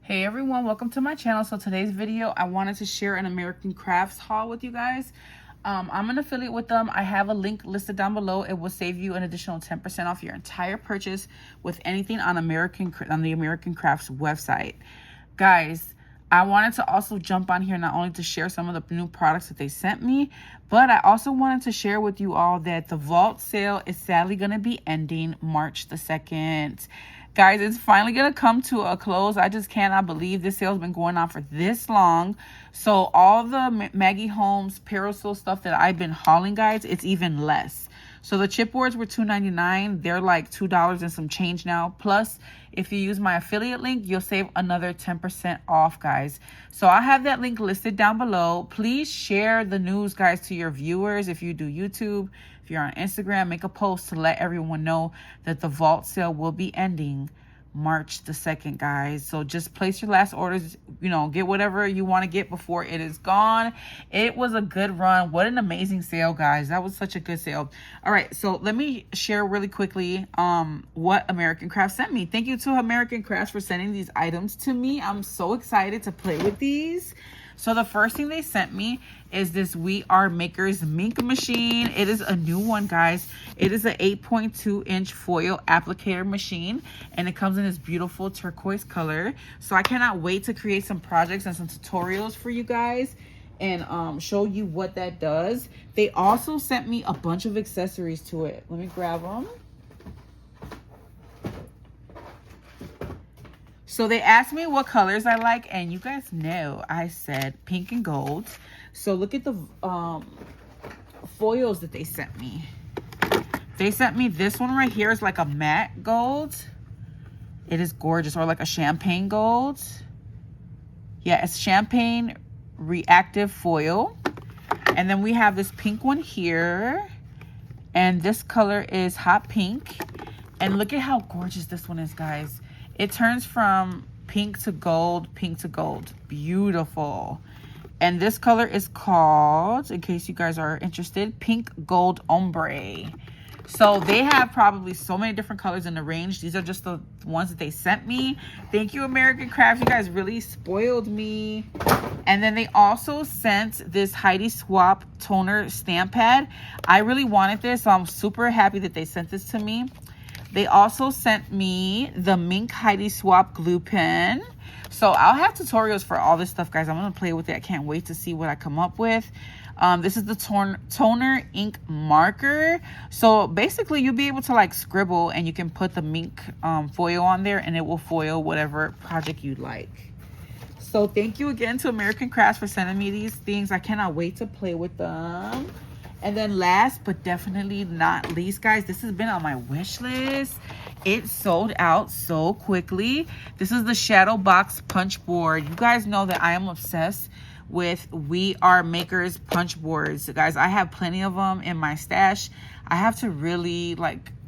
Hey everyone, welcome to my channel. So today's video, I wanted to share an American Crafts haul with you guys. I'm an affiliate with them. I have a link listed down below. It will save you an additional 10% off your entire purchase with anything on the American Crafts website. Guys, I wanted to also jump on here not only to share some of the new products that they sent me, but I also wanted to share with you all that the vault sale is sadly going to be ending March the 2nd. Guys, it's finally going to come to a close. I just cannot believe this sale's been going on for this long. So all the Maggie Holmes Parasol stuff that I've been hauling, guys, it's even less. So the chipboards were $2.99. They're like $2 and some change now. Plus, if you use my affiliate link, you'll save another 10% off, guys. So I have that link listed down below. Please share the news, guys, to your viewers. If you do YouTube, if you're on Instagram, make a post to let everyone know that the vault sale will be ending March the 2nd, guys. So just place your last orders, get whatever you want to get before it is gone. It was a good run. What an amazing sale, guys. That was such a good sale. All right, so let me share really quickly what American Crafts sent me. Thank you to American Crafts for sending these items to me. I'm so excited to play with these. So the first thing they sent me is this We Are Makers Mink machine. It is a new one, guys. It is an 8.2-inch foil applicator machine, and it comes in this beautiful turquoise color. So I cannot wait to create some projects and some tutorials for you guys and show you what that does. They also sent me a bunch of accessories to it. Let me grab them. So they asked me what colors I like, and you guys know I said pink and gold. So look at the foils that they sent me. They sent me this one right here. It's like a matte gold. It is gorgeous, or like a champagne gold. Yeah, it's champagne reactive foil. And then we have this pink one here. And this color is hot pink. And look at how gorgeous this one is, guys. It turns from pink to gold, beautiful. And this color is called, in case you guys are interested, Pink Gold Ombre. So they have probably so many different colors in the range. These are just the ones that they sent me. Thank you, American Crafts. You guys really spoiled me. And then they also sent this Heidi Swapp toner stamp pad. I really wanted this, so I'm super happy that they sent this to me. They also sent me the Mink Heidi Swapp glue pen. So I'll have tutorials for all this stuff, guys. I'm going to play with it. I can't wait to see what I come up with. This is the toner ink marker. So basically you'll be able to like scribble, and you can put the mink foil on there, and it will foil whatever project you'd like. So thank you again to American Crafts for sending me these things. I cannot wait to play with them. And then last but definitely not least, guys, this has been on my wish list. It sold out so quickly. This is the Shadow Box punch board. You guys know that I am obsessed with We Are Makers punch boards. Guys, I have plenty of them in my stash. I have to really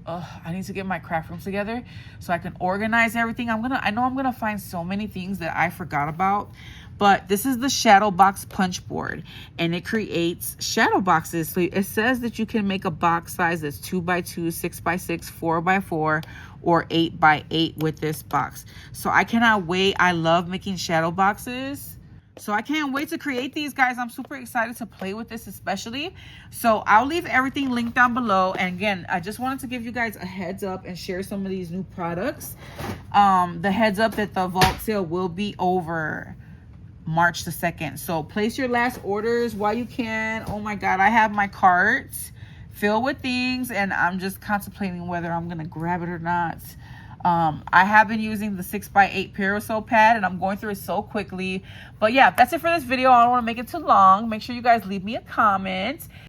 I need to get my craft rooms together so I can organize everything. I know I'm gonna find so many things that I forgot about. But this is the Shadow Box punch board, and it creates shadow boxes. So it says that you can make a box size that's 2x2, 6x6, 4x4, or 8x8 with this box. So I cannot wait. I love making shadow boxes. So I can't wait to create these, guys. I'm super excited to play with this especially. So I'll leave everything linked down below. And again, I just wanted to give you guys a heads up and share some of these new products. The heads up that the vault sale will be over March the 2nd. So place your last orders while you can. Oh my God, I have my cart filled with things, and I'm just contemplating whether I'm gonna grab it or not. I have been using the 6x8 Parasol pad, and I'm going through it so quickly. But yeah, that's it for this video. I don't want to make it too long. Make sure you guys leave me a comment.